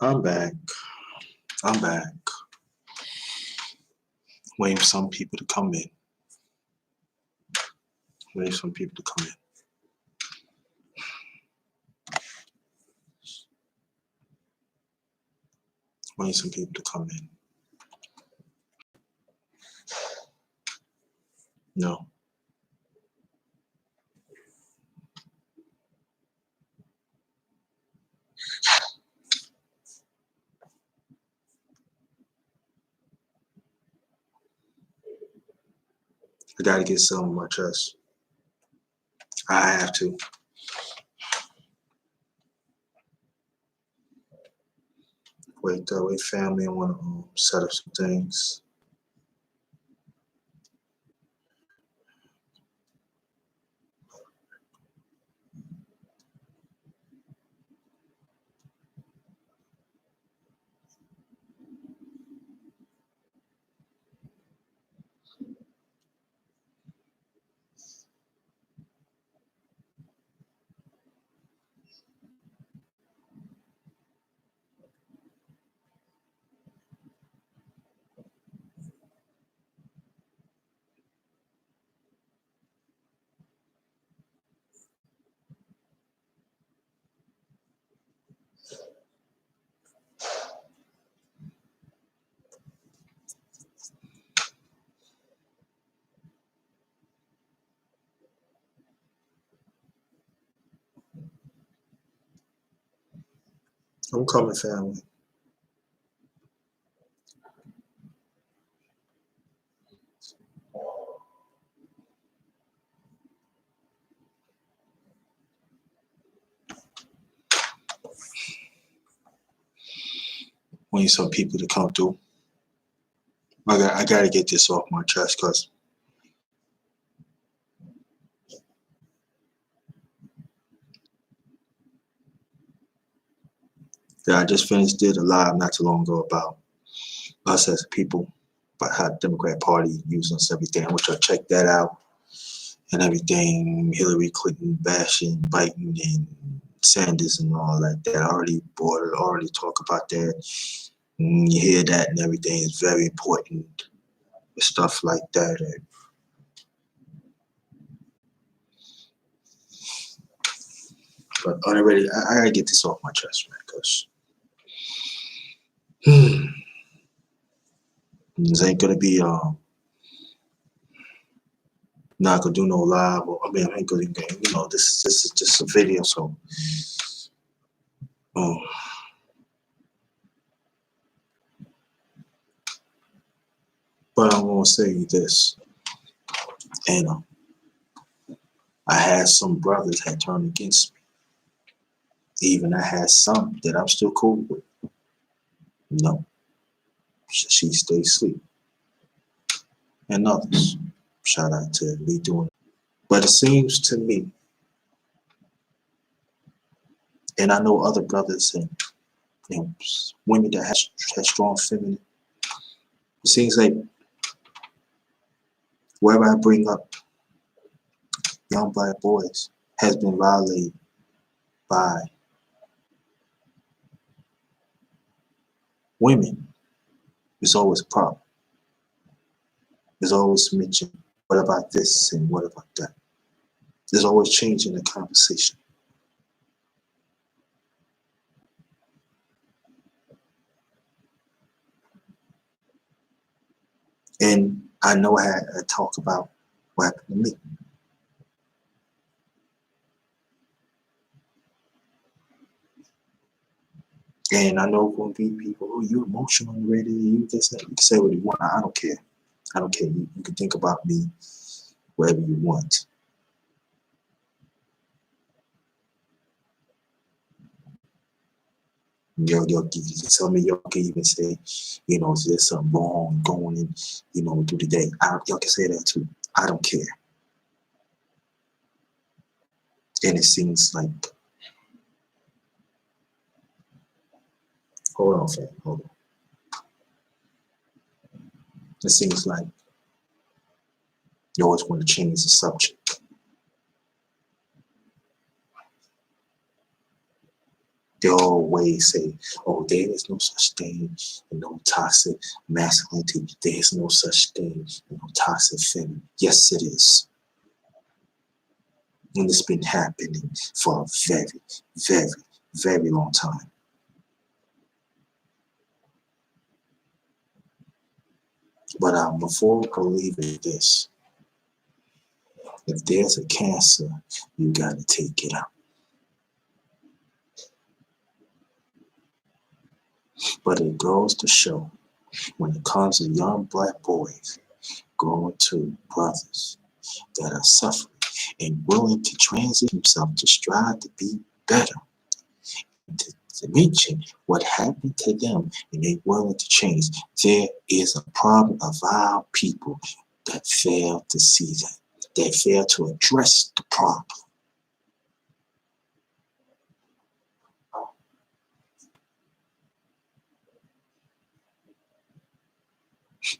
I'm back. I'm back. Waiting for some people to come in. Waiting for some people to come in. Waiting for some people to come in. No. I gotta get some on my chest. I have to. Wait, family, I want to set up some things. I'm coming, family. Waiting for some people to come through. I gotta get this off my chest because I just did a live not too long ago about us as people, about how the Democrat Party uses us, everything. I want y'all to check that out and everything. Hillary Clinton bashing Biden and Sanders and all like that. I already talk about that. You hear that and everything is very important. Stuff like that. But already, I gotta get this off my chest, man, because this ain't gonna be not gonna do no live. Or, I mean, I ain't gonna, this is just a video, so but I'm gonna say this, and I had some brothers that turned against me. Even I had some that I'm still cool with. No, she stayed asleep, and others. Shout out to me doing it. But it seems to me, and I know other brothers and women that have strong feminine. It seems like wherever I bring up young black boys has been violated by women. It's always a problem. There's always mention, what about this and what about that? There's always changing the conversation. And I know I talk about what happened to me. And I know going to be people, oh, you emotional already, you this, that. You can say what you want. I don't care. I don't care. You can think about me wherever you want. Y'all can tell me, y'all can even say, is there something wrong going in, through the day. Y'all can say that too. I don't care. And it seems like, hold on, fam, hold on. It seems like you always want to change the subject. They always say, oh, there is no such thing, no toxic masculinity. There is no such thing, no toxic femininity. Yes, it is. And it's been happening for a very, very, very long time. But I'm a full believer in this. If there's a cancer, you got to take it out. But it goes to show, when it comes to young black boys going to brothers that are suffering and willing to transit himself to strive to be better, to mention what happened to them and they willing to change, there is a problem of our people that fail to see that fail to address the problem.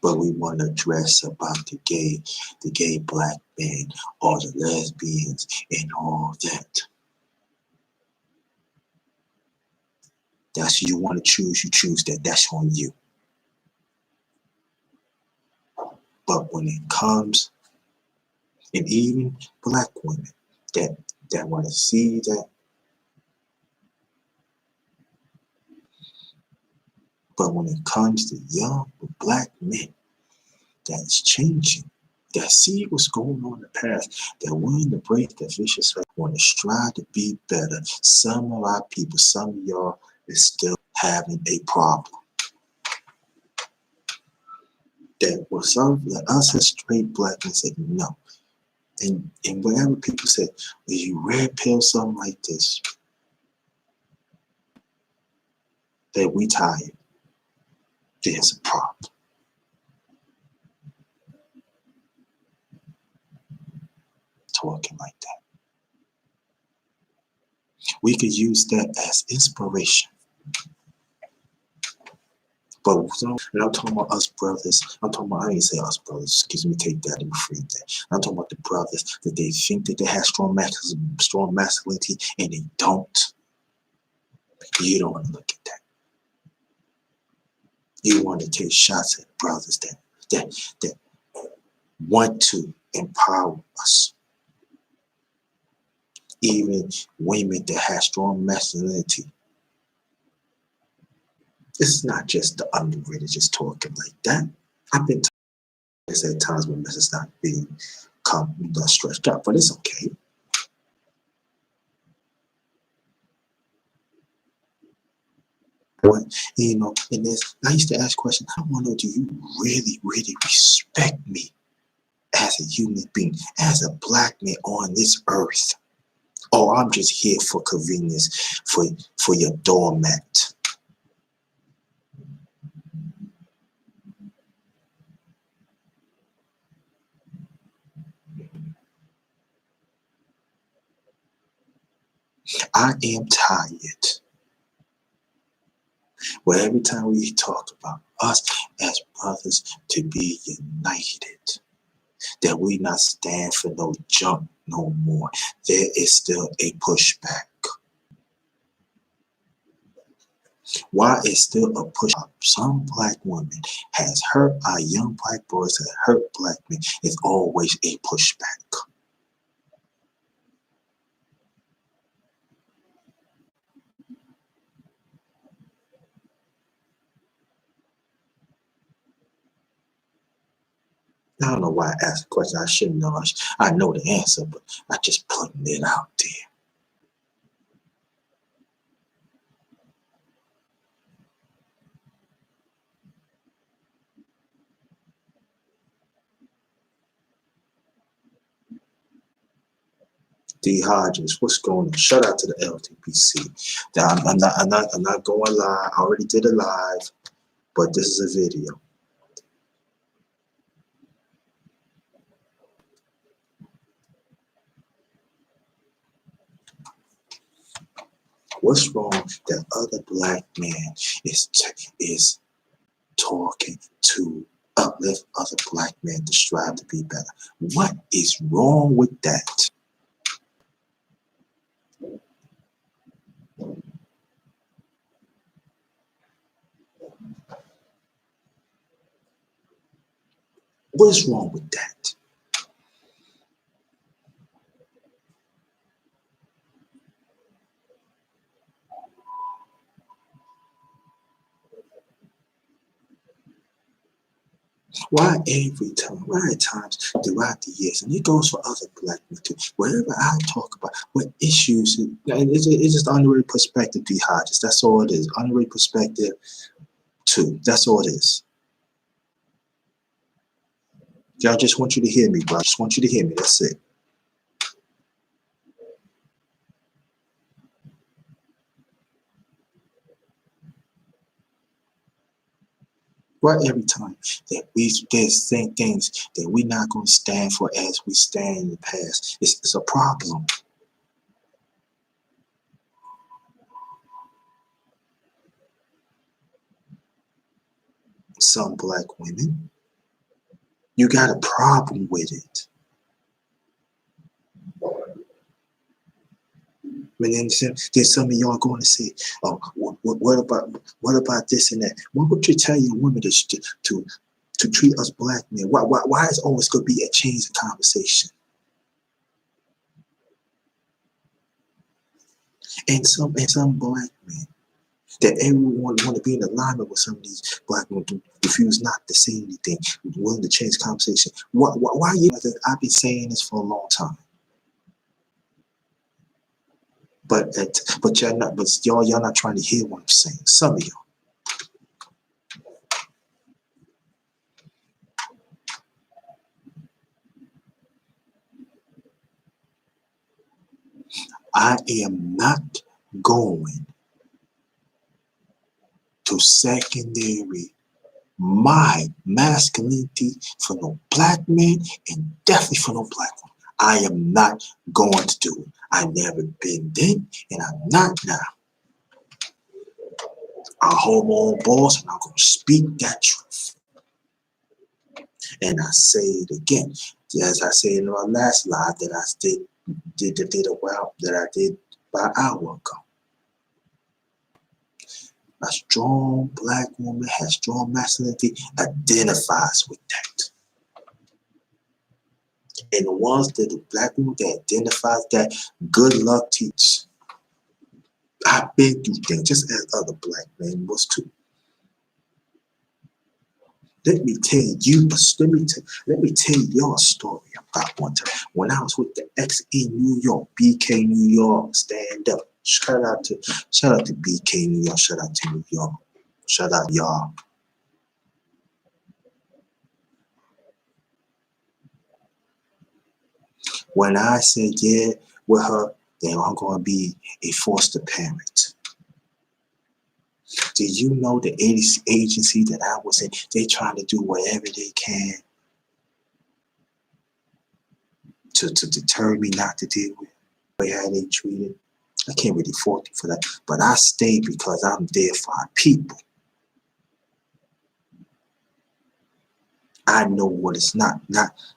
But we want to address about the gay black men or the lesbians and all that. That's you want to choose, you choose that. That's on you. But when it comes, and even black women that want to see that, but when it comes to young black men that's changing, that see what's going on in the past, that willing to break the vicious cycle, want to strive to be better. Some of our people, some of y'all is still having a problem. That was some like us as straight black men said no. And whenever people say, well, you red pill something like this, that we tired, there's a problem. Talking like that. We could use that as inspiration. But and I'm talking about us brothers. I'm talking about, I ain't say us brothers. Excuse me, take that and refrain that. I'm talking about the brothers that they think that they have strong masculinity and they don't. You don't want to look at that. You want to take shots at brothers that want to empower us. Even women that have strong masculinity. It's not just the underrated just talking like that. I've been at times when this is not being stretched out, but it's okay. But and I used to ask questions. I want to know, do you really, really respect me as a human being, as a black man on this earth? Or I'm just here for convenience, for your doormat. I am tired. Well, every time we talk about us as brothers to be united, that we not stand for no junk no more, there is still a pushback. Why is still a pushback? Some black women has hurt our young black boys, that hurt black men. It's always a pushback. I don't know why I asked the question. I shouldn't know. I know the answer, but I just putting it out there. D Hodges, what's going on? Shout out to the LTPC. Now, I'm not going live. I already did a live, but this is a video. What's wrong that other black man is talking to uplift other black men to strive to be better? What is wrong with that? What is wrong with that? Why at times throughout the years, and it goes for other black men too, wherever I talk about what issues, and it's just underrated perspective, D. Hodges. That's all it is. Underrated perspective too. That's all it is. Y'all just want you to hear me, bro. I just want you to hear me. That's it. Why every time that there's saying things that we're not going to stand for as we stand in the past, it's a problem. Some black women, you got a problem with it. And then there's some of y'all going to say, "Oh, what about this and that?" What would you tell your women to treat us black men? Why is always going to be a change in conversation? And some black men that everyone want to be in alignment with some of these black men who refuse not to say anything, willing to change conversation. Why you? I've been saying this for a long time. But y'all not, but y'all not trying to hear what I'm saying. Some of y'all. I am not going to secondary my masculinity for no black man and definitely for no black woman. I am not going to do it. I never been then and I'm not now. I'll hold my own boss and I'm going to speak that truth. And I say it again, as I said in my last live that I did a while that I did about an hour ago. A strong black woman has strong masculinity, identifies with that. And the ones that the black woman that identifies that, good luck teach. I've been through things just as other black men was too. Let me tell y'all a story about one time when I was with the ex in New York, BK New York, stand up. Shout out to BK New York, shout out to New York. Shout out y'all. When I said yeah with her, then I'm gonna be a foster parent. Did you know the agency that I was in, they trying to do whatever they can to deter me not to deal with the way how they treated? I can't really fault you for that, but I stayed because I'm there for our people. I know what it's not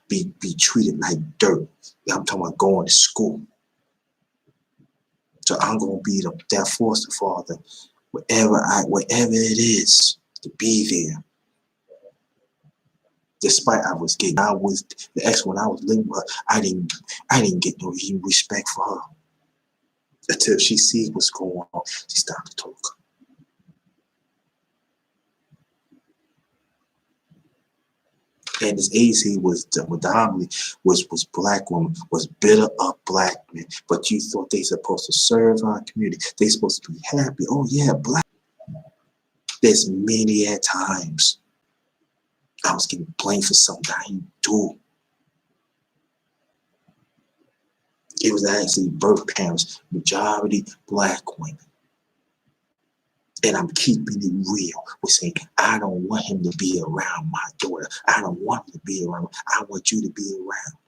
be treated like dirt. I'm talking about going to school. So I'm gonna be that foster father, wherever it is to be there. Despite I was the ex when I was living with her, I didn't get no respect for her until she see what's going on. She started to talk. And this agency was predominantly was black women, was bitter up black men. But you thought they supposed to serve our community. They supposed to be happy. Oh yeah, black. There's many at times I was getting blamed for something I didn't do. It was actually birth parents, majority black women. And I'm keeping it real. We're saying, I don't want him to be around my daughter. I don't want him to be around. I want you to be around.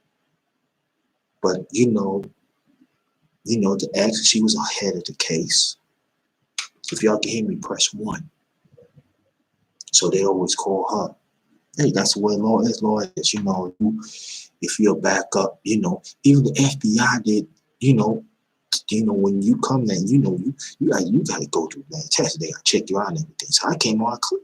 But the ex, she was ahead of the case. If y'all can hear me, press 1. So they always call her. Hey, that's the way law is. Law is, if you're back up, even the FBI did, when you come there, you gotta go through that test. They gotta check you out and everything. So I came on clear.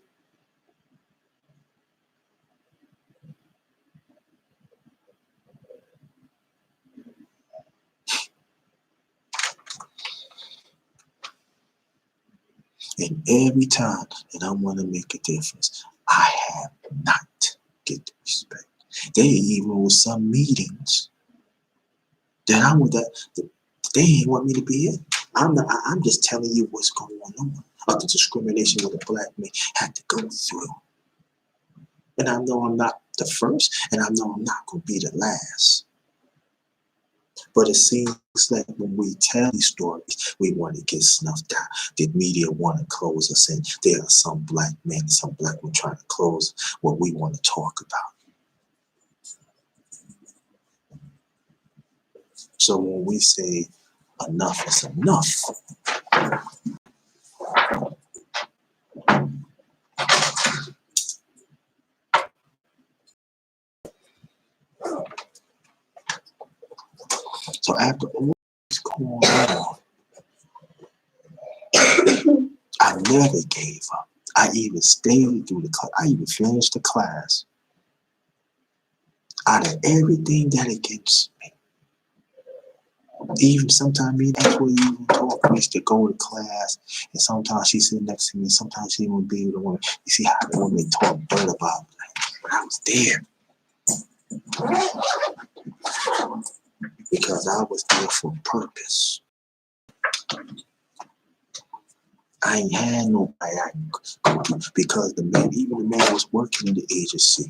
And every time that I want to make a difference, I have not get the respect. There even was some meetings that I would that they didn't want me to be in. I'm just telling you what's going on. Of the discrimination with a black man had to go through. And I know I'm not the first, and I know I'm not going to be the last. But it seems like when we tell these stories, we want to get snuffed out. The media want to close us in. There are some black men, some black women trying to close what we want to talk about. So when we say enough is enough, so after all this going on, I never gave up. I even stayed through the class. I even finished the class. Out of everything that against me, even sometimes me, that's what you even talk. We used to go to class, and sometimes she sit next to me. Sometimes she wouldn't be the woman. You see how the women talk dirt about me. But I was there because I was there for a purpose. I ain't had nobody I can go to because the man, even the man was working in the agency,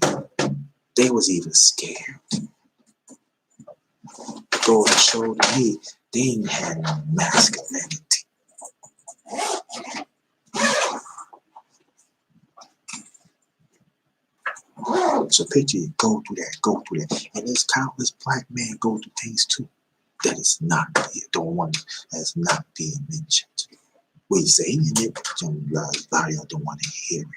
they was even scared. Go to show to me, they ain't had no masculinity. So picture you go through that. And there's countless black men go through things too. That is not don't want that's not being mentioned. We say it, a lot of y'all don't want to hear it.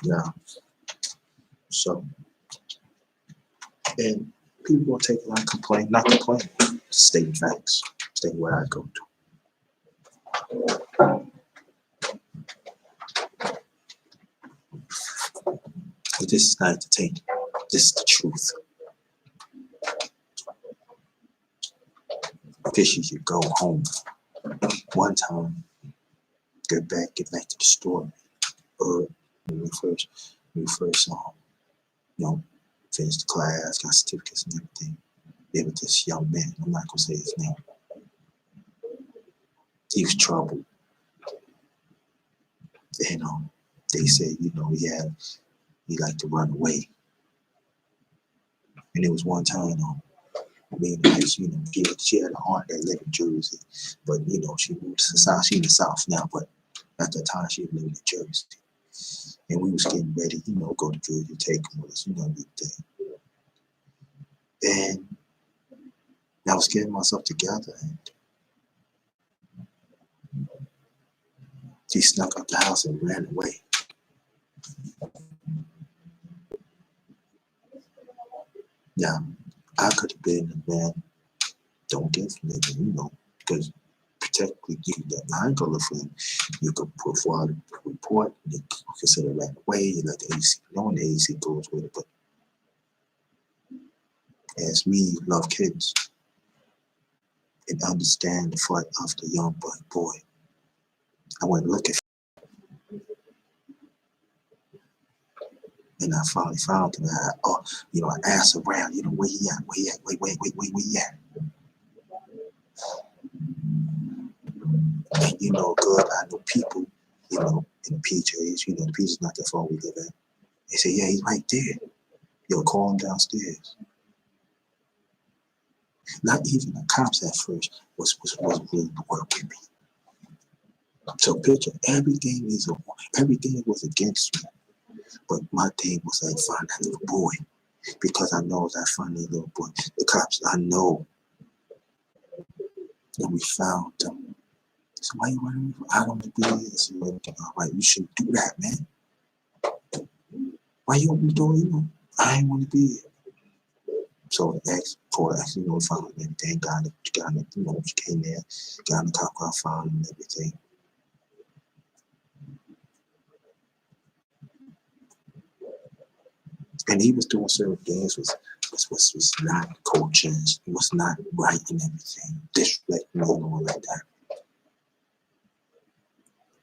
Yeah. So and people gonna take a lot of complaint, not complain, state facts, state where I go to. But this is not entertaining. This is the truth. Fishy, you go home. One time, get back to the story. When we first, you know, finished the class, got certificates and everything. There was this young man. I'm not gonna say his name. He was troubled. And they said, he liked to run away. And there was one time, me and his, she had an aunt that lived in Jersey, but she moved to the South. She's in the South now, but at that time she lived in Jersey. And we was getting ready, go to Jersey, take him with us, everything. And I was getting myself together, and she snuck out the house and ran away. Now, I could have been the man, don't get from it, because technically I ain't gonna look for him. You could put forward a report, you consider ran away, you let the AC know, and the AC goes with it. But as me, love kids and understand the fight of the young black boy, I went looking for him, and I finally found him. I asked around, where he at, where he at? And good, I know people, in the PJs, the PJs not that far we live at. They say, yeah, he's right there. Yo, call him downstairs. Not even the cops at first was willing to work with me. So picture, everything was against me. But my thing was like find that little boy. Because I know as I find that little boy, the cops, I know. And we found them. So why you running? I don't know what it is. All right, you shouldn't do that, man. Why you open the door? I ain't want to be here. So the ex, poor ex, found everything. She came there, got in the cop car, found him and everything. And he was doing certain things was not coaching. It was not right and everything. Disrespecting and all like that.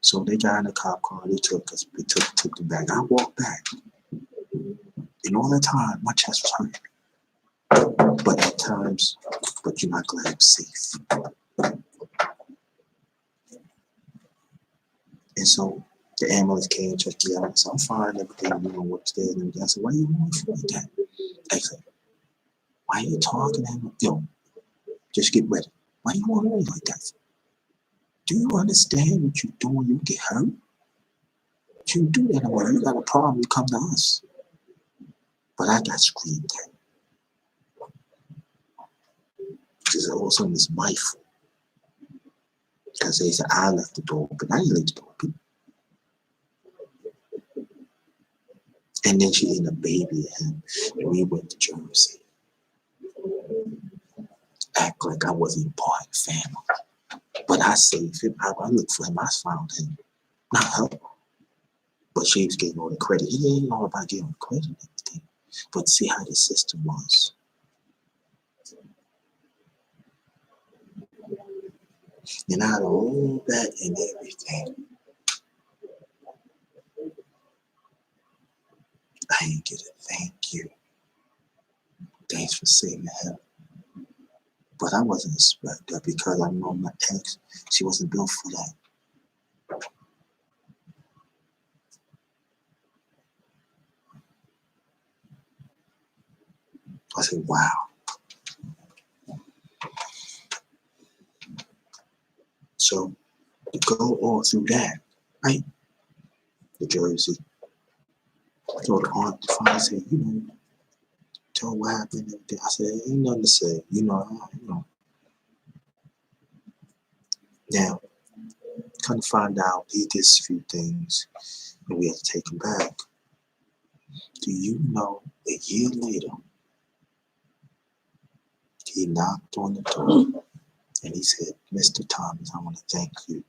So they got in the cop car. They took us. We took the bag. I walked back. And all the time, my chest was hurting. But at times, you're not glad I'm safe. And so the ambulance came, checked me out. So I'm fine, everything, upstairs and everything. I said, why you want to like that? I said, why are you talking to him? Just get ready. Why you want to like that? Do you understand what you're doing? You get hurt. You do that anymore. You got a problem, you come to us. But I got screamed at. Because all of a sudden it's my fault. Because they said I left the door open. I didn't leave the door open. And then she ended up babying him. And we went to Jersey. Act like I wasn't part of the family. But I saved him. I looked for him. I found him. Not her. But she was getting all the credit. It ain't all about getting credit and everything. But see how the system was. And out of all that and everything, I ain't get a thank you. Thanks for saving him. But I wasn't expecting that because I know my ex, she wasn't built for that. I said, wow. So to go all through that, right? The Jersey. So the aunt finally said, tell what happened and everything. I said, ain't nothing to say. Now, come to find out, he did a few things and we had to take him back. Do you know, a year later, he knocked on the door and he said, Mr. Thomas, I want to thank you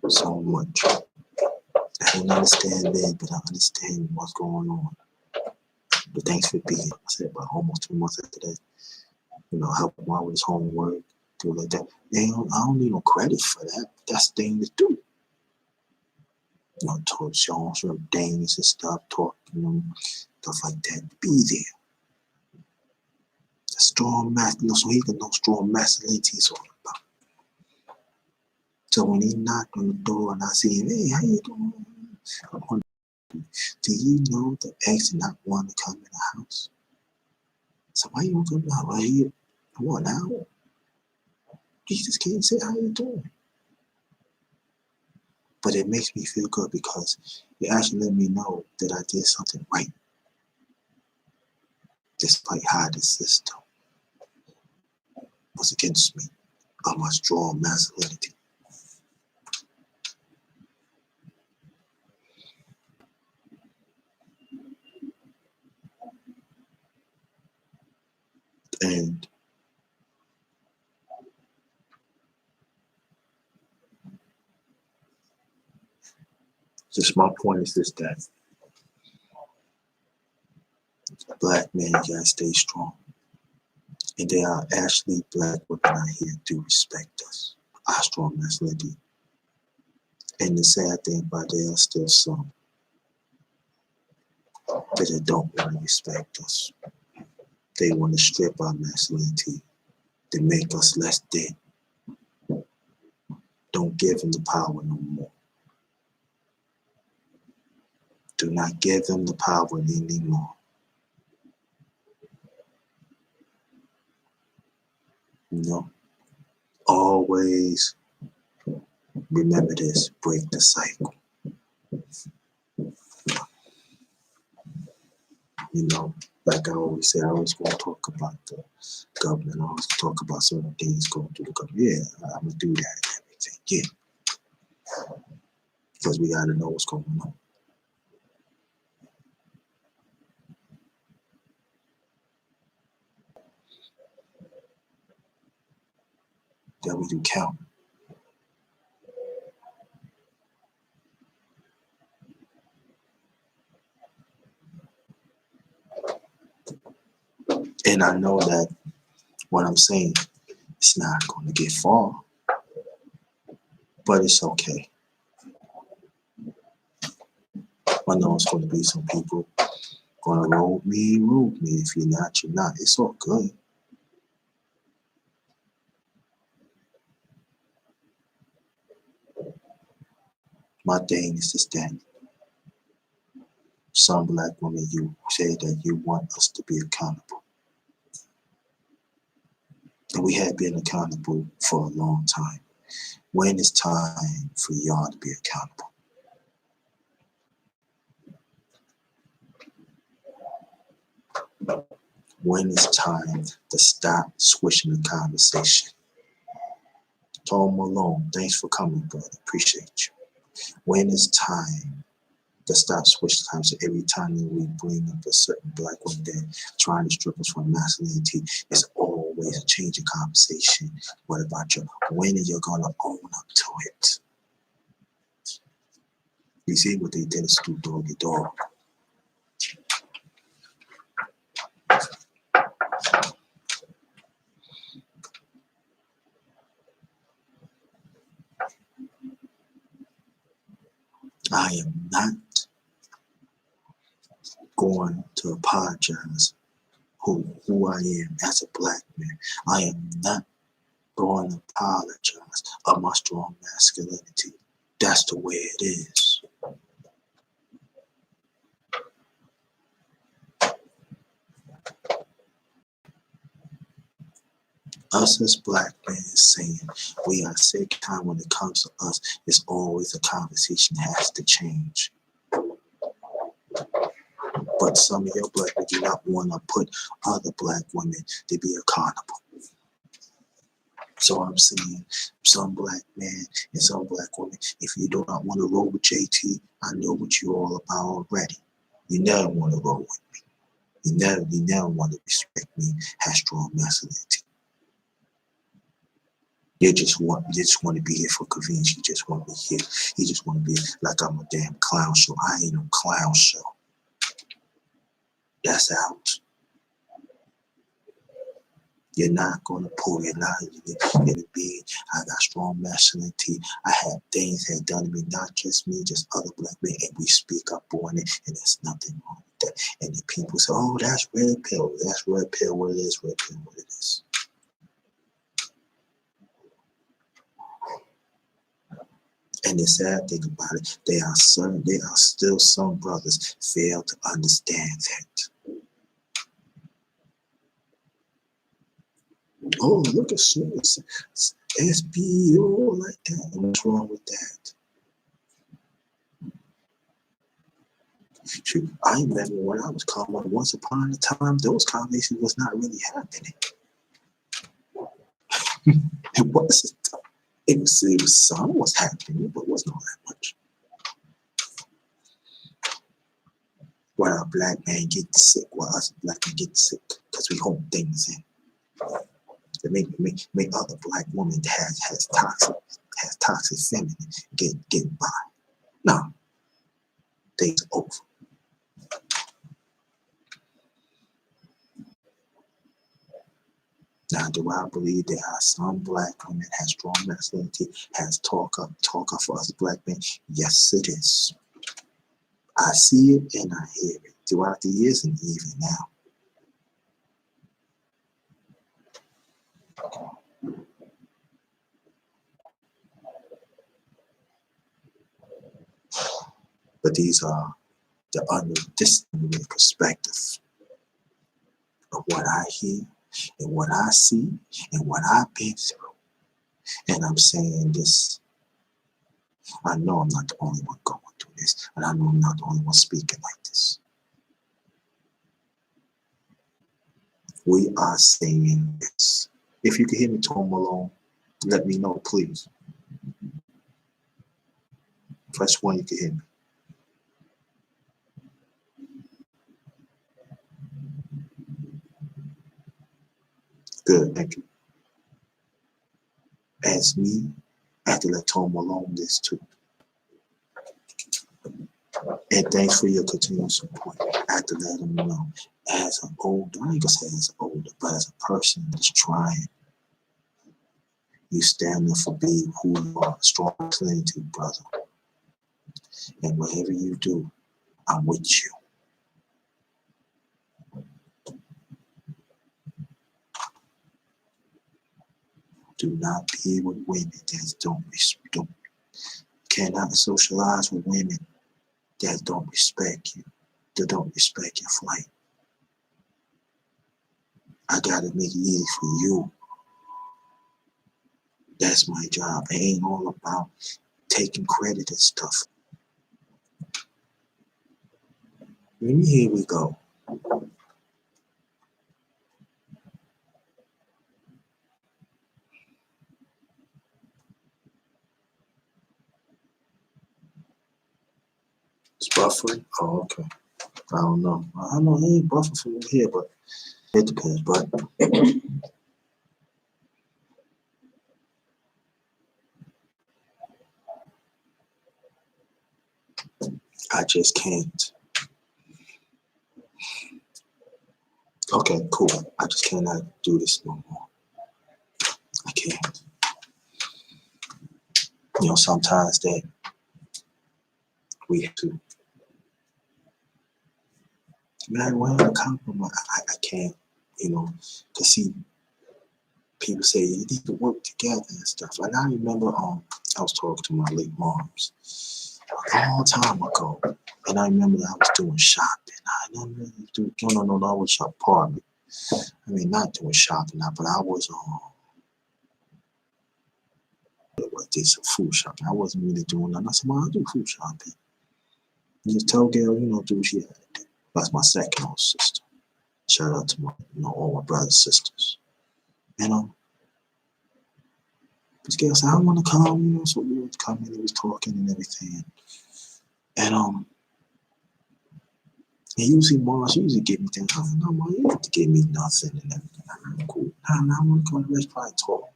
so much. I didn't understand then, but I understand what's going on. But thanks for being. I said, about almost 2 months after that, help him out with his homework, do like that. I don't need no credit for that. That's the thing to do. Told Sean some things and stuff, talking, stuff like that. Be there. A strong masculine, so he can know strong masculinity is all about. So when he knocked on the door and I see him, hey, how you doing? Do you know the ex did not want to come in the house? So why you want to come out? Why you? Come on now. You just can't say how you doing. But it makes me feel good because it actually let me know that I did something right. Despite how the system was against me. I must draw masculinity. And just my point is this, that black men gotta stay strong. And there are actually black women out here do respect us. Our strong masculinity. And the sad thing about there are still some that don't want to respect us. They want to strip our masculinity to make us less than. Don't give them the power no more. Do not give them the power anymore. Always remember this, break the cycle. Like I always say, I always want to talk about the government. I always talk about certain things going through the government. Yeah, I'm going to do that and everything. Yeah. Because we got to know what's going on. that we do count. And I know that what I'm saying, it's not going to get far, but it's okay. I know it's going to be some people going to roll me. If you're not, you're not. It's all good. My thing is this, that some black women, you say that you want us to be accountable. And we have been accountable for a long time. When it's time for y'all to be accountable? When it's time to stop switching the conversation? Tom Malone, thanks for coming, brother. Appreciate you. When it's time to stop switching times, so every time that we bring up a certain black woman that trying to strip us from masculinity, it's always a change of conversation. What about you? When are you gonna own up to it? You see what they did is Snoop Doggy Dogg. I am not going to apologize who I am as a black man. I am not going to apologize of my strong masculinity. That's the way it is. Us as black men saying we are sick time when it comes to us, it's always a conversation that has to change. But some of your black men do not want to put other black women to be accountable. So I'm saying some black man and some black women, if you do not want to roll with JT, I know what you're all about already. You never want to roll with me. You never want to respect me, have strong masculinity. You just want to be here for convenience. You just want me here. You just want to be like I'm a damn clown show. I ain't no clown show. That's out. You're not gonna pull. You're gonna be. I got strong masculinity. I have things that done to me, not just me, just other black men, and we speak up on it, and there's nothing wrong with that. And the people say, "Oh, that's red pill. That's red pill. What it is? Red pill. What it is." And the sad thing about it, there are still some brothers fail to understand that. Oh, look at SBO like that. What's wrong with that? Shoot, I remember when I was calling once upon a time, those conversations was not really happening. It wasn't. It was some was happening, but it wasn't all that much. Why a black man get sick, why us black men get sick, because we hold things in. It make other black women has toxic feminine get by. No, things over. Now, do I believe there are some black women has strong masculinity, has talk up for us black men? Yes, it is. I see it and I hear it throughout the years and even now. But these are this underrated perspective of what I hear and what I see and what I've been through. And I'm saying this, I know I'm not the only one going through this, and I know I'm not the only one speaking like this. We are saying this. If you can hear me, Tom Malone, let me know, please. Press 1, you can hear me. Good, thank you. As me, I have to let Tom alone this too. And thanks for your continued support. I have to let him know. As an older, I ain't gonna say as an older, but as a person that's trying, you stand up for being who you are, strong plenty, brother. And whatever you do, I'm with you. Do not be with women that don't cannot socialize with women that don't respect you, that don't respect your flight. I gotta make it easy for you. That's my job. It ain't all about taking credit and stuff. Here we go. It's buffering. Oh, okay. I don't know. I know it ain't buffering from here, but it depends. But I just can't. Okay, cool. I just cannot do this no more. I can't. Sometimes that we have to. Man, when I compromise, I can't. To see people say you need to work together and stuff. And I remember I was talking to my late moms a long time ago, and I remember that I was doing shopping. I didn't really do no, I was shop partly. I mean, not doing shopping now, but I was did some food shopping. I wasn't really doing nothing. I said, "Well, I'll do food shopping." And just tell girl, do what she had to do. That's my second old sister. Shout out to my, all my brothers and sisters. And this girl said, "I want to come," so we would come and he was talking and everything. And usually Mom, she usually give me things. I said, "No, Mom, you don't have to give me nothing and everything." I'm cool. Nah, I want to go to the restaurant and talk.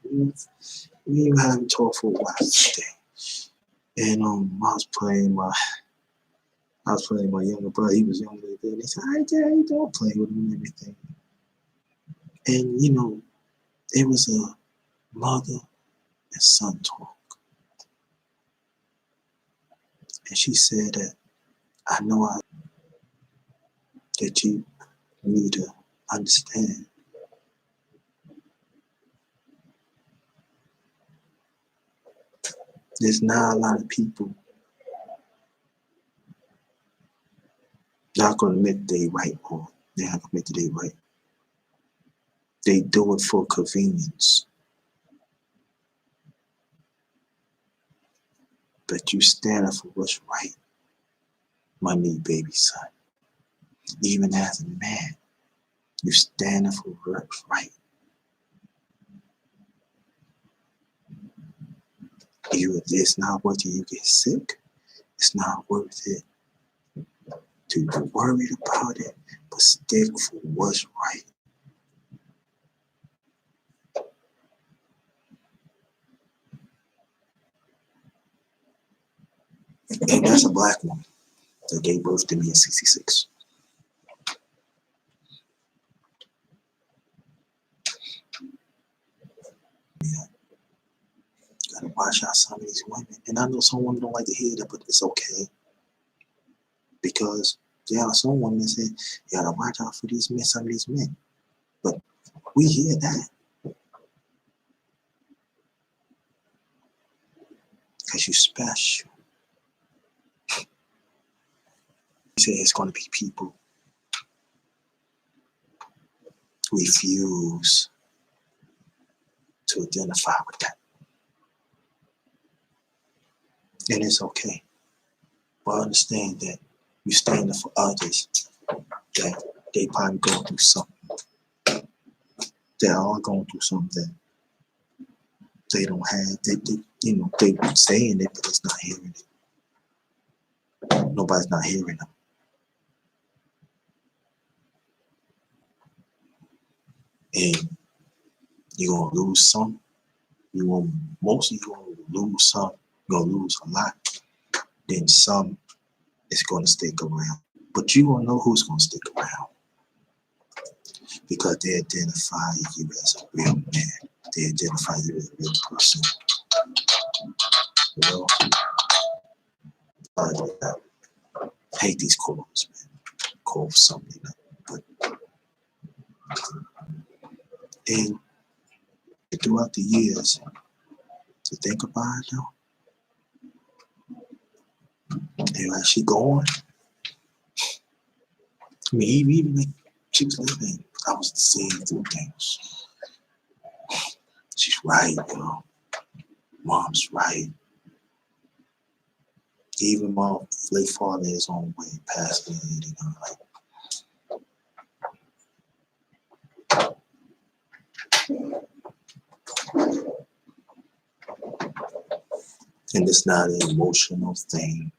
We even haven't talked for a while today. And I was playing my younger brother. He was younger than me. He said, "Hi, Daddy, don't play with him and everything." And it was a mother and son talk. And she said that I know that you need to understand. There's not a lot of people not going to admit they right or they have to admit that they right. They do it for convenience. But you stand up for what's right, my new baby son. Even as a man, you stand up for what's right. It's not worth it. You get sick. It's not worth it to be worried about it, but stick for what's right. And that's a black woman that gave birth to me in '66. Yeah, gotta watch out some of these women. And I know some women don't like to hear that, but it's okay. Because there are some women that say, you gotta watch out for these men, some of these men. But we hear that. Because you're special. You say it's gonna be people who refuse to identify with that. And it's okay. But understand that you stand up for others that they probably going through something. They are going through something that they don't have. They saying it, but it's not hearing it. Nobody's not hearing them. And you're gonna lose some, Most of you gonna lose some, you're gonna lose a lot. Then some is gonna stick around. But you gonna know who's gonna stick around because they identify you as a real man. They identify you as a real person. You know, I hate these calls, man. Call for something, but and throughout the years, to think about it, though, and as she go on, I mean, even like she was living, I was seeing through things. She's right, you know. Mom's right. Even mom, late father, his own way, passed me, you know, like. And it's not an emotional thing.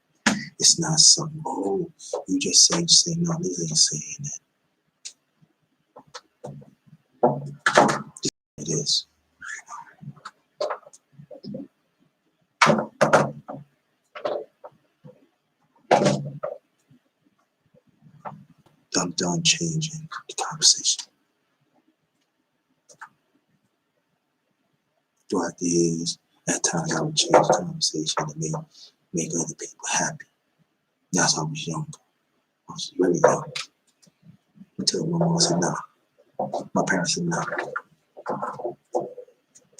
It's not something, oh, you just say, no, this ain't saying that. It is. I'm done changing the conversation. Throughout the years, at times I would change the conversation to make other people happy. That's how I was young. I was very young. Until my mom said, nah. My parents said, nah.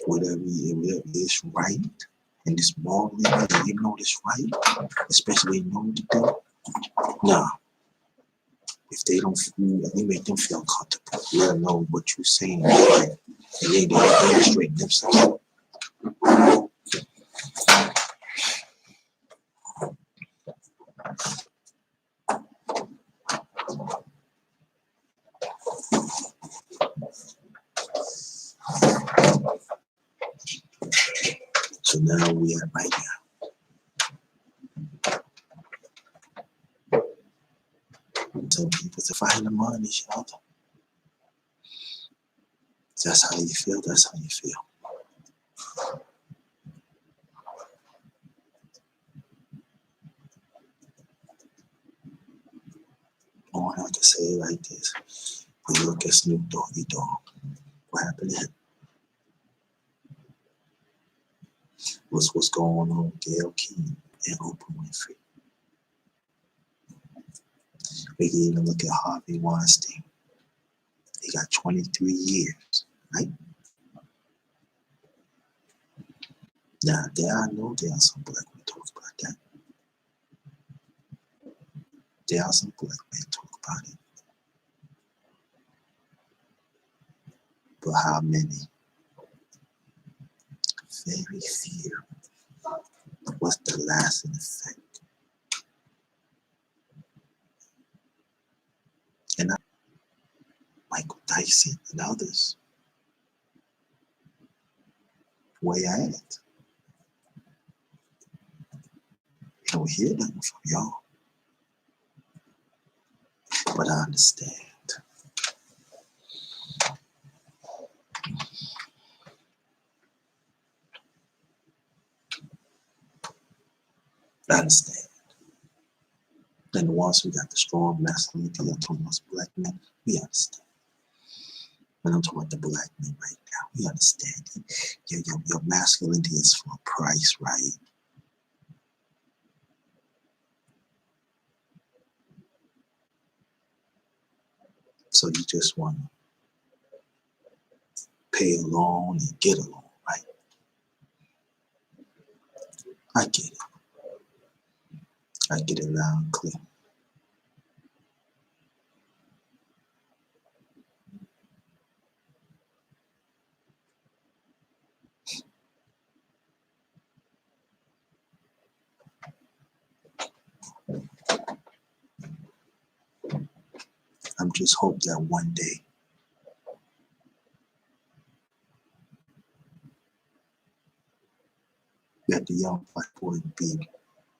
Whatever is right and this morally, you know this right, especially when you know what to do. Nah. If they don't, you make them feel comfortable. Let them know what you're saying is right. And they demonstrate themselves. So now we are right now. Some people to find the money, shelter. That's how you feel. That's how you feel. Or I can say it like this. You look at Snoop Doggy Dogg. What happened to him? What's going on with Gayle King and Oprah Winfrey? We can even look at Harvey Weinstein. He got 23 years, right? Now, I know there are some black men talk about that. There are some black men talk about it. But how many? Very few. What's the lasting effect? And Michael Tyson and others, where you at? You don't hear nothing from y'all. But I understand. I understand. And the ones who got the strong masculinity, I'm talking about black men, we understand. But I'm talking about the black men right now. We understand. Your masculinity is for a price, right? So you just want to pay along and get along, right? I get it. I get it loud and clear. I'm just hope that one day that the young black boy will be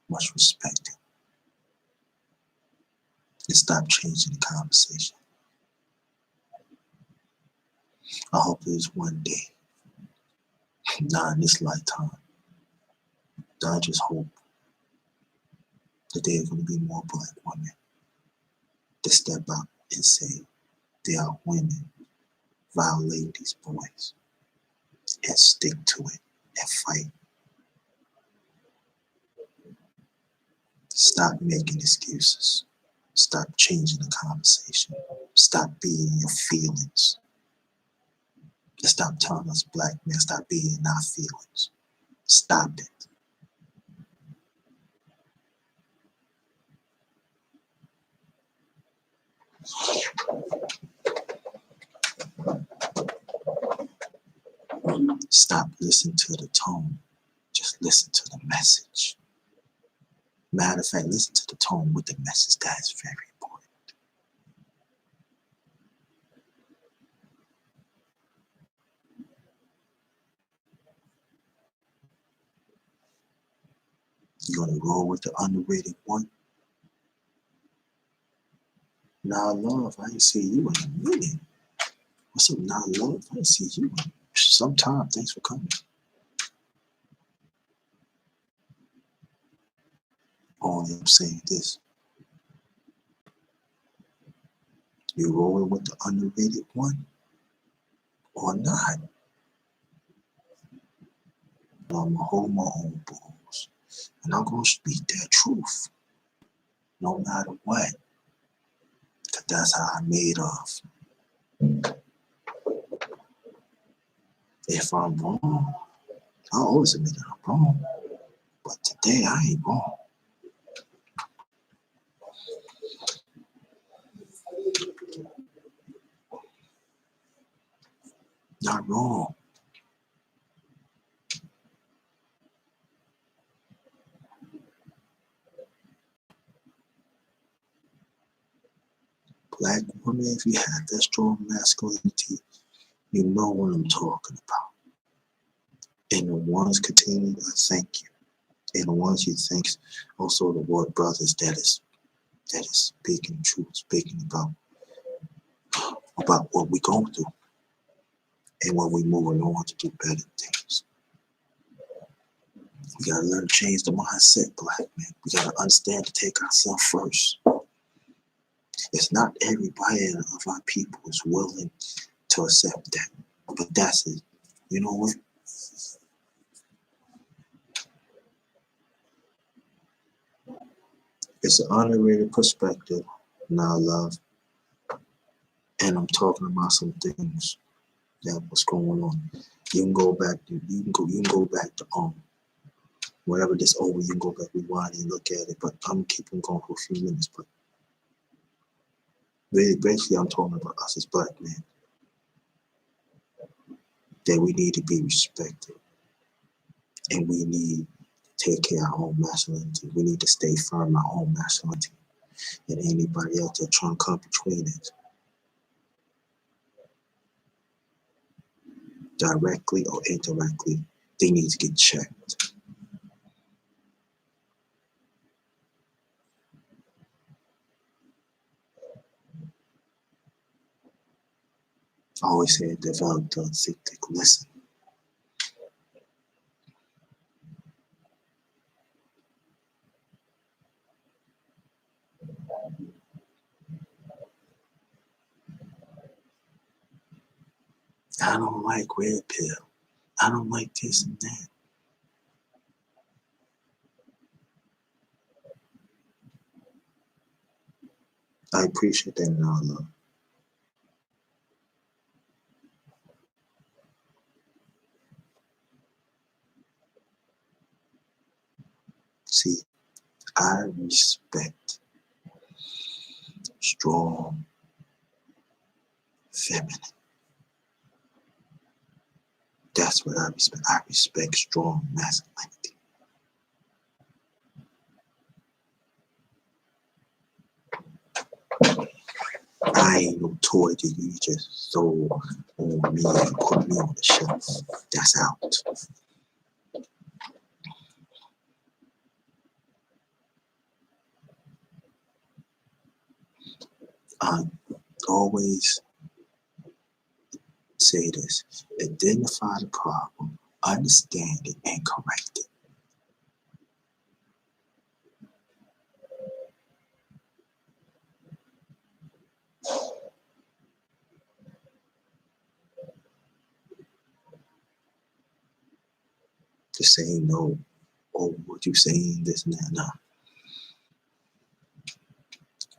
much respected and stop changing the conversation. I hope there's one day Not in this lifetime. I just hope that there are going to be more black women that step up and say they are women violating these boys and stick to it and fight. Stop making excuses. Stop changing the conversation. Stop being your feelings. And stop telling us black men, stop being in our feelings. Stop it. Stop listening to the tone. Just listen to the message. Matter of fact, listen to the tone with the message. That is very important. You gonna roll with the underrated one? Nah, love, I ain't see you in a minute. What's up, nah, love? I ain't see you in some time. Thanks for coming. Only I'm saying this. You rolling with the underrated one or not? I'm gonna hold my own balls. And I'm gonna speak that truth. No matter what. Cause that's how I'm made of. If I'm wrong, I always admit that I'm wrong. But today I ain't wrong. Not wrong. Black women, if you have that strong masculinity, you know what I'm talking about. And the ones continue to thank you. And the ones you thank also the word brothers that is speaking truth, speaking about what we going through and what we moving on to do better things. We gotta learn to change the mindset, black men. We gotta understand to take ourselves first. It's not everybody of our people is willing to accept that. But that's it. You know what? It's an underrated perspective now, love. And I'm talking about some things that was going on. You can go back to you can go back to whenever this over, you can go back, rewind and look at it. But I'm keeping going for a few minutes. But really, basically, I'm talking about us as black men. That we need to be respected. And we need to take care of our own masculinity. We need to stay firm in our own masculinity. And anybody else that trying to come between it, directly or indirectly, they need to get checked. I always say develop the thick listen. I don't like red pill. I don't like this and that. I appreciate that now, love. See, I respect strong feminine. That's what I respect. I respect strong masculinity. I ain't no toy that you just throw on me and put me on the shelf. That's out. I always say this: identify the problem understand it, and correct it. To say no, or what you saying this and that, nah.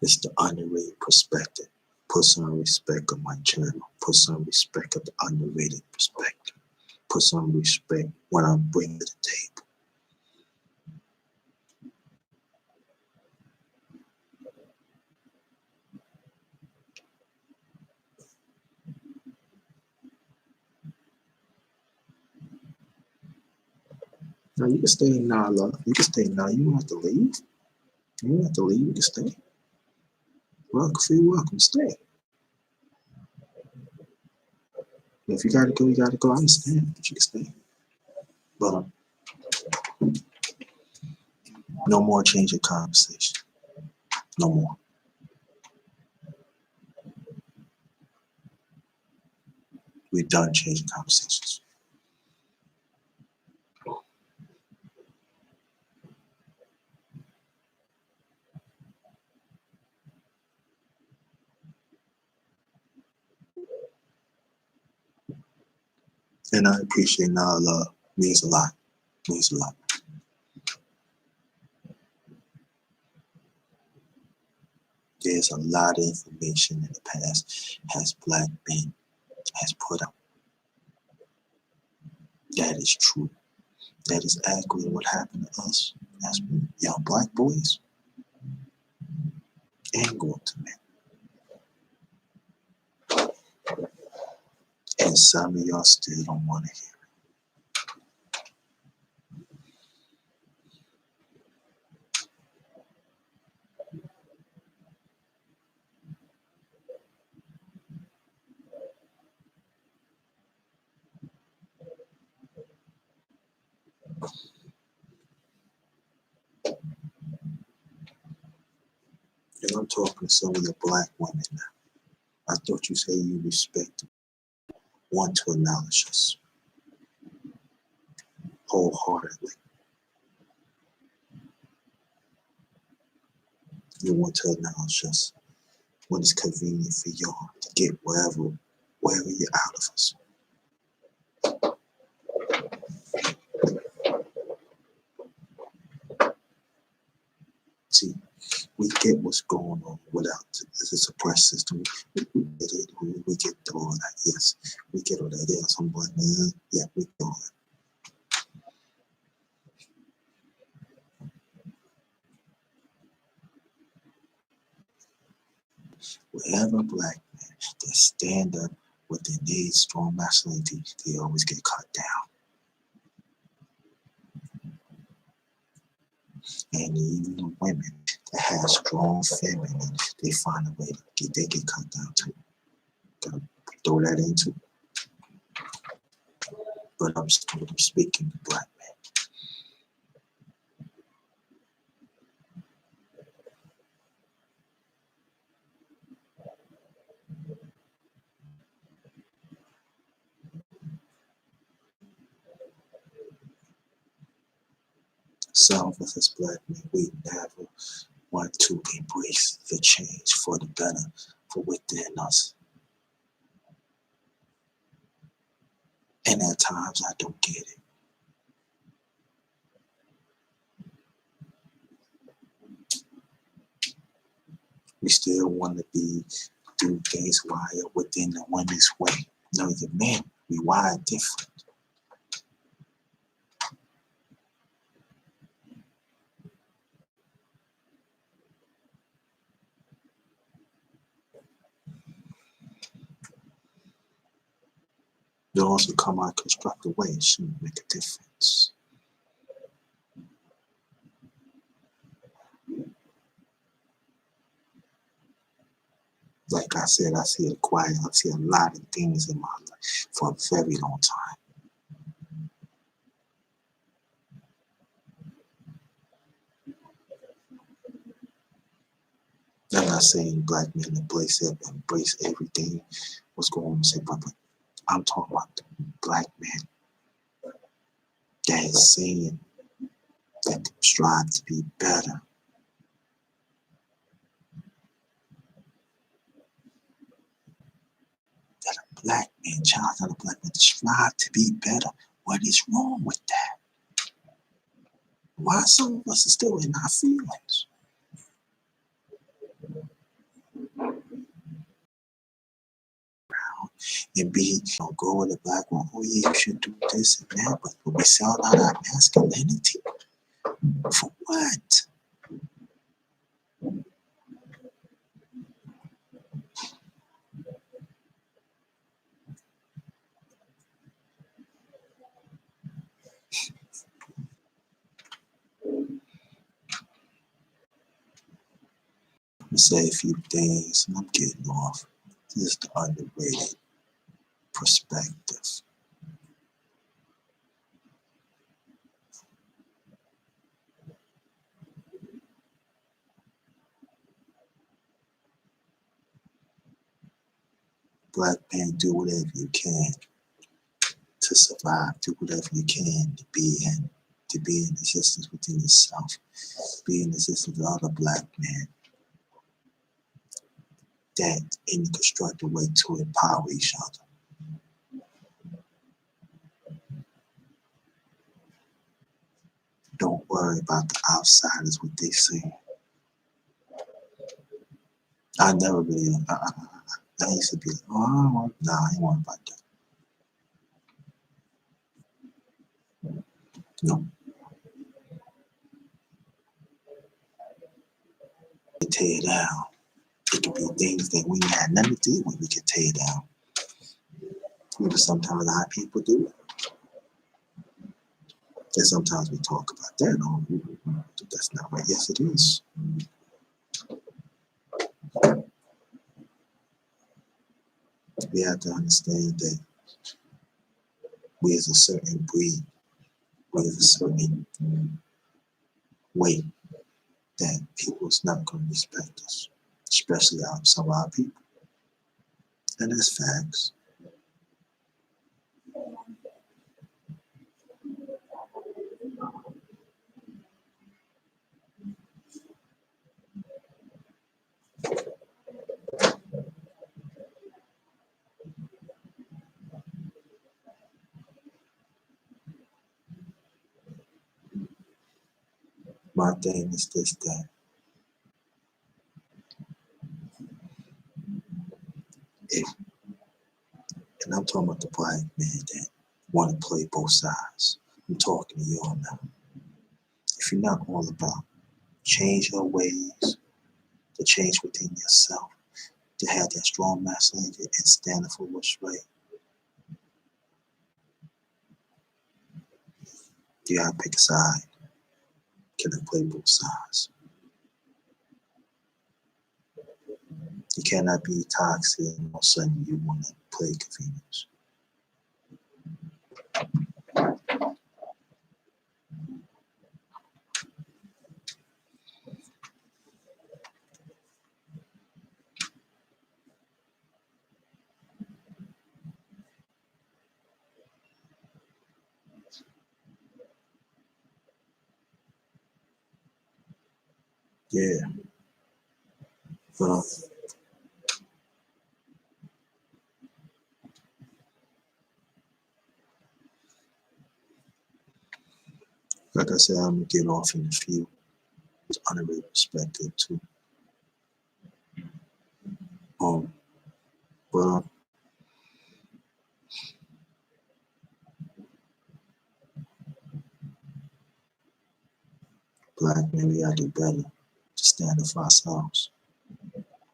It's the underrated perspective. Put some respect on my channel. Put some respect on the underrated perspective. Put some respect what I'm bringing to the table. Now you can stay now, love. You can stay now. You don't have to leave. You don't have to leave. You can stay. Welcome, feel welcome. Stay. If you gotta go, you gotta go. I understand, but you can stay. But no more changing conversation. No more. We're done changing conversations. And I appreciate now love. Means a lot. Means a lot. There's a lot of information in the past has black men has put out. That is true. That is accurate what happened to us as young black boys and going to men. And some of y'all still don't want to hear it. And I'm talking to some of the black women now. I thought you said you respect, want to acknowledge us wholeheartedly. You want to acknowledge us when it's convenient for y'all to get wherever you're out of us. See, we get what's going on without the suppressed system. We get it. We get all that. Yes, we get all that. There's some black men. Yeah, we get all that. Wherever black men that stand up with their needs, strong masculinity, they always get cut down. And even the women that have strong feminine, they find a way to get cut down too. Gotta throw that into. But I'm speaking to black men. Some of us as black men, we never want to embrace the change for the better for within us. And at times I don't get it. We still want to do things wired within the women's way. No, the men, we wired different. They also come out constructive way. It shouldn't make a difference. Like I said, I see it quiet. I see a lot of things in my life for a very long time. I'm not saying black men embrace everything what's going on, but I'm talking about the black men had seen that they strive to be better. That a black man, child of a black man, strive to be better. What is wrong with that? Why some of us are still in our feelings? And be, go with a black one. Oh yeah, you should do this and that, but we sell out our masculinity for what? I'm gonna say a few things, and I'm getting off. This is the underrated perspective. Black man, do whatever you can to survive. Do whatever you can to be in existence within yourself. Be in existence with other black men that in a constructive way to empower each other. Don't worry about the outsiders, what they say. I never really, I used to be like, oh, I don't want, nah, I ain't worried about that. No, they tear it down. It could be things that we had nothing to do with, we could tear down. Maybe sometimes our people do it. And sometimes we talk about that. Oh, that's not right. Yes, it is. We have to understand that we as a certain breed, we as a certain way that people's not going to respect us, especially some of our people. And that's facts. My thing is this, that if, and I'm talking about the black man that want to play both sides. I'm talking to y'all now. If you're not all about change your ways, to change within yourself, to have that strong masculinity and stand up for what's right, you gotta pick a side. Can I play both sides? You cannot be toxic and all of a sudden you want to play convenience. Yeah, but like I said, I'm gonna get off in a few. It's underrated perspective too. Um, but black men, we gotta do better to stand up for ourselves.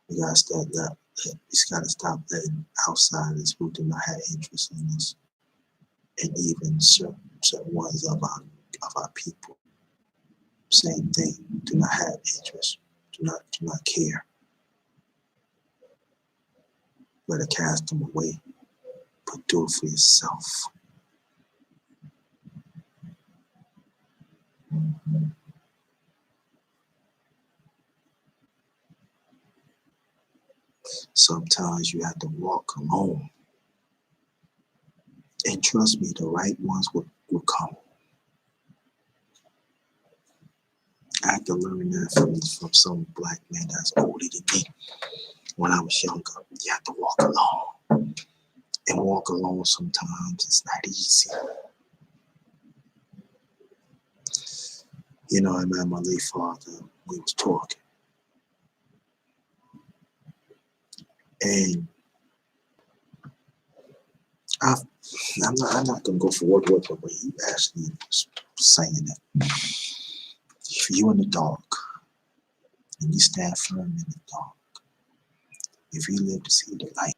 We gotta stand up. We just gotta stop letting outsiders who do not have interest in us, and even certain ones of our people. Same thing. Do not have interest. Do not care. Better cast them away. But do it for yourself. Sometimes you have to walk alone. And trust me, the right ones will come. I had to learn that from some black man that's older than me. When I was younger, you have to walk alone. And walk alone sometimes it's not easy. You know, I met my late father, we was talking. And I'm not gonna go for word but he actually was saying that if you in the dark and you stand firm in the dark, if you live to see the light,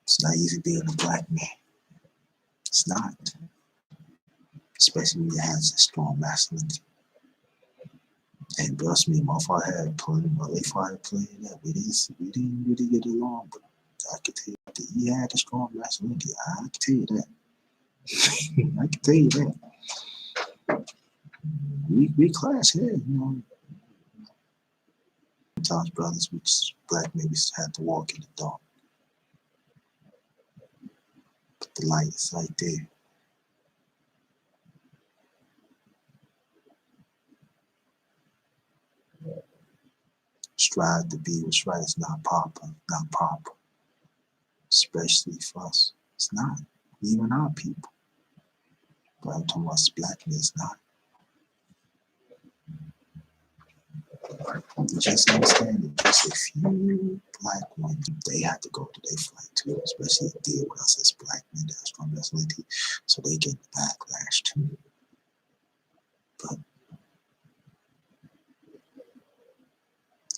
it's not easy being a black man. It's not. Especially when you have a strong masculinity. And trust me, my father had plenty, my late father playing that. We didn't really get along, but I could tell you that he had a strong masculinity. I can tell you that. I can tell you that. We clash here, you know. Sometimes brothers, we just black men, we just have to walk in the dark. But the light is right there. Strive to be what's right. It's not proper. Especially for us. It's not. Even our people. But I'm talking about black men, it's not. Just understand that just a few black women, they have to go to their fight too, especially to deal with us as black men that have strong masculinity, so they get the backlash too. But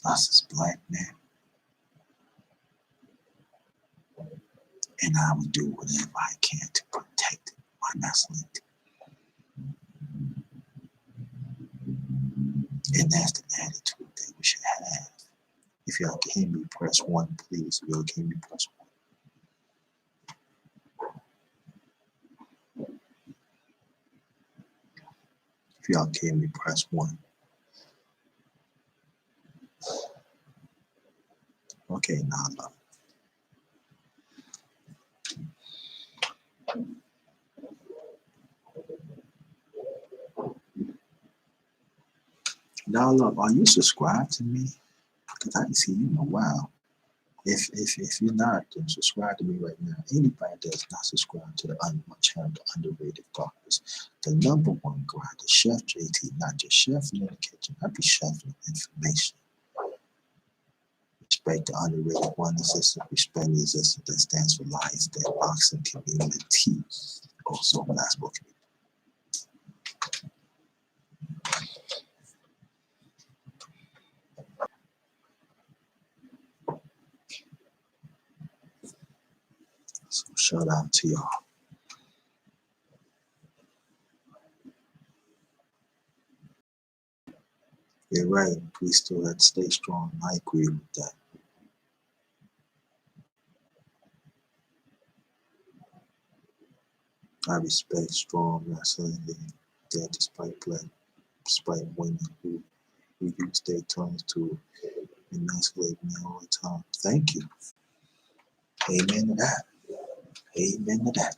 us as black men, and I will do whatever I can to protect my masculinity. And that's the attitude that we should have. If y'all can hear me, press 1, please. If y'all can hear me, press 1. If y'all can hear me, press 1. Okay, now I love it. Now look, are you subscribed to me? Because I ain't seen you in a while. If you're not, then subscribe to me right now. Anybody that's not subscribed to my channel, the Underrated Prospective, the #1 grinder, Chef JT, not just chef in the kitchen. I be chefing information. Respect the underrated one assistant, respect the assistant that stands for Lions, that boxing community. Also, basketball community. So shout out to y'all. You're right. We still have to stay strong. I agree with that. I respect strong masculinity that despite women who use their tongues to emasculate me all the time. Thank you. Amen to that. Amen to that.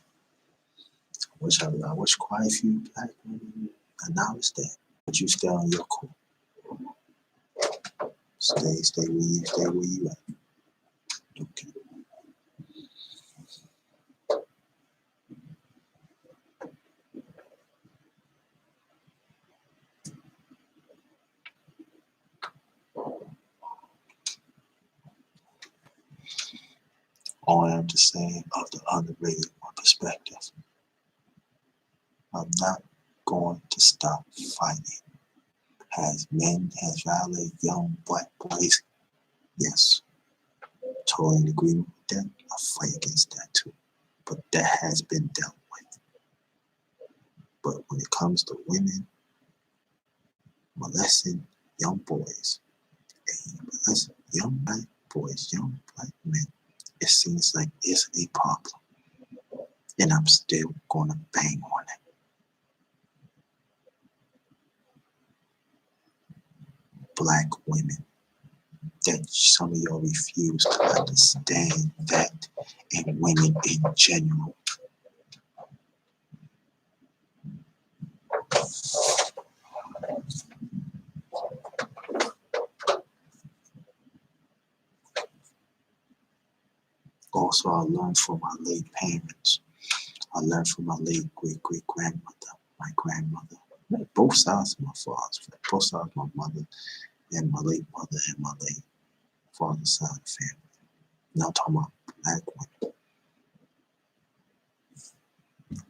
I wish quite a few black women acknowledge that. But you stay on your court. Stay where you at. Okay. All I am to say of the underrated perspective, I'm not going to stop fighting. Has men, has violated young black boys? Yes. Totally agree with that. I fight against that too. But that has been dealt with. But when it comes to women molesting young boys, molesting young black boys, young black men, it seems like it's a problem. And I'm still gonna bang on it. Black women, that some of y'all refuse to understand that, and women in general. Also, I learned from my late parents. I learned from my late great grandmother, my grandmother, both sides of my father's, both sides of my mother, and my late mother and my late father's side of the family. Now I'm talking about black women.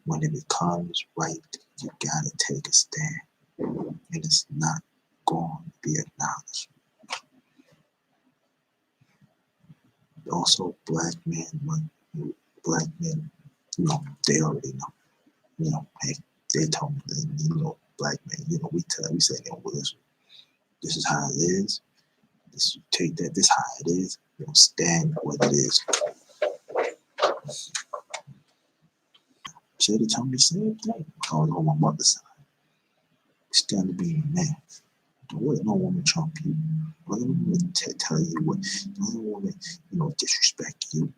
When it becomes right, you gotta take a stand, and it's not going to be acknowledged. Also, black men, they already know. Hey, they told me, black men, we say, well, this is how it is. This take that. This how it is. Stand what it is. Should have told me the same thing. I was on my mother's side. Stand to being a man. Don't let no woman trump you. Don't let no woman tell you what. Don't let no woman, disrespect you.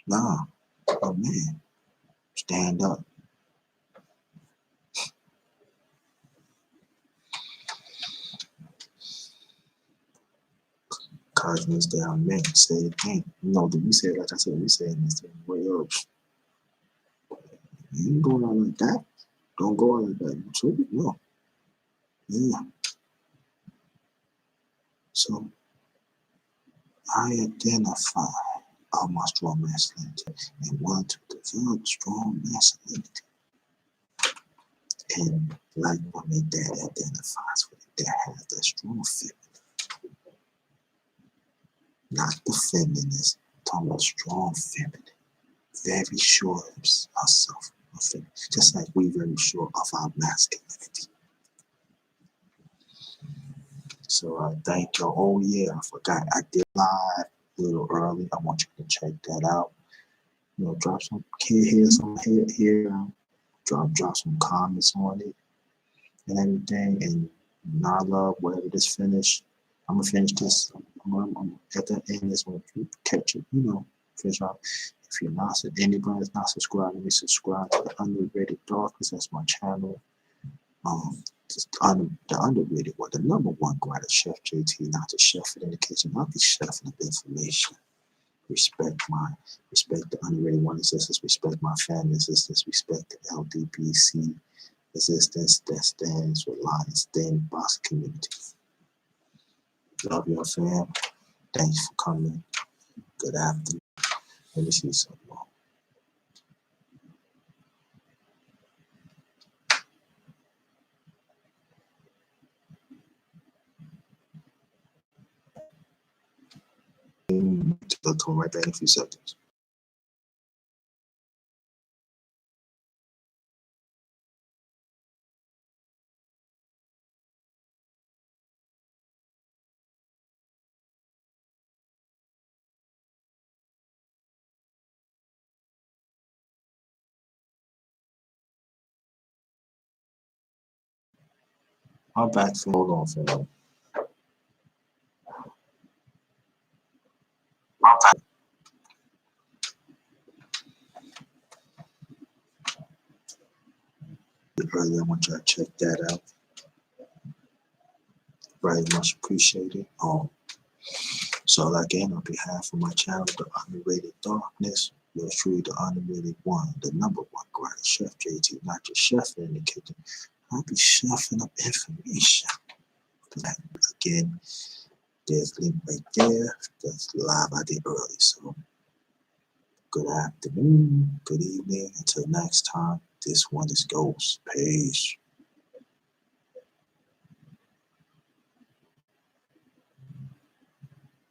Nah, a man. Stand up. Cousins that are men. Say it again. We say, like I said, we say in this thing. Well, you ain't going on like that. Don't go on like that. You too? No. Yeah. So I identify my strong masculinity and want to develop strong masculinity. And like women that identifies with it, that has that strong feminine, not the feminist, talking about strong feminine, very sure of herself, just like we very sure of our masculinity. So I thank you. Oh yeah, I forgot. I did live a little early. I want you to check that out. Drop some here. Drop some comments on it and everything. And I love whatever this finish. I'm gonna finish this. I'm at the end. This one, catch it. Finish off. If you're not, anybody's not subscribed, let me subscribe to the Underrated Darkness. That's my channel. The underrated one, the number one grinder, Chef JT, not the chef in the kitchen, not the chef of information. Respect the underrated one sisters, respect my family sisters, respect the LDBC resistance that stands for Lions Den Box community. Love your fam. Thanks for coming. Good afternoon. Let me see something more. I'll come right back in a few seconds. I'm back. Hold on, fam. Earlier, I want y'all to check that out. Very much appreciated. So again, on behalf of my channel, The Underrated Darkness, yours truly, the underrated one, the number one grinder, Chef JT, not just chef in the kitchen. I'll be chefing up information. Again, there's a link right there. That's live I did early. So good afternoon, good evening, until next time. This one is Ghost. Peace.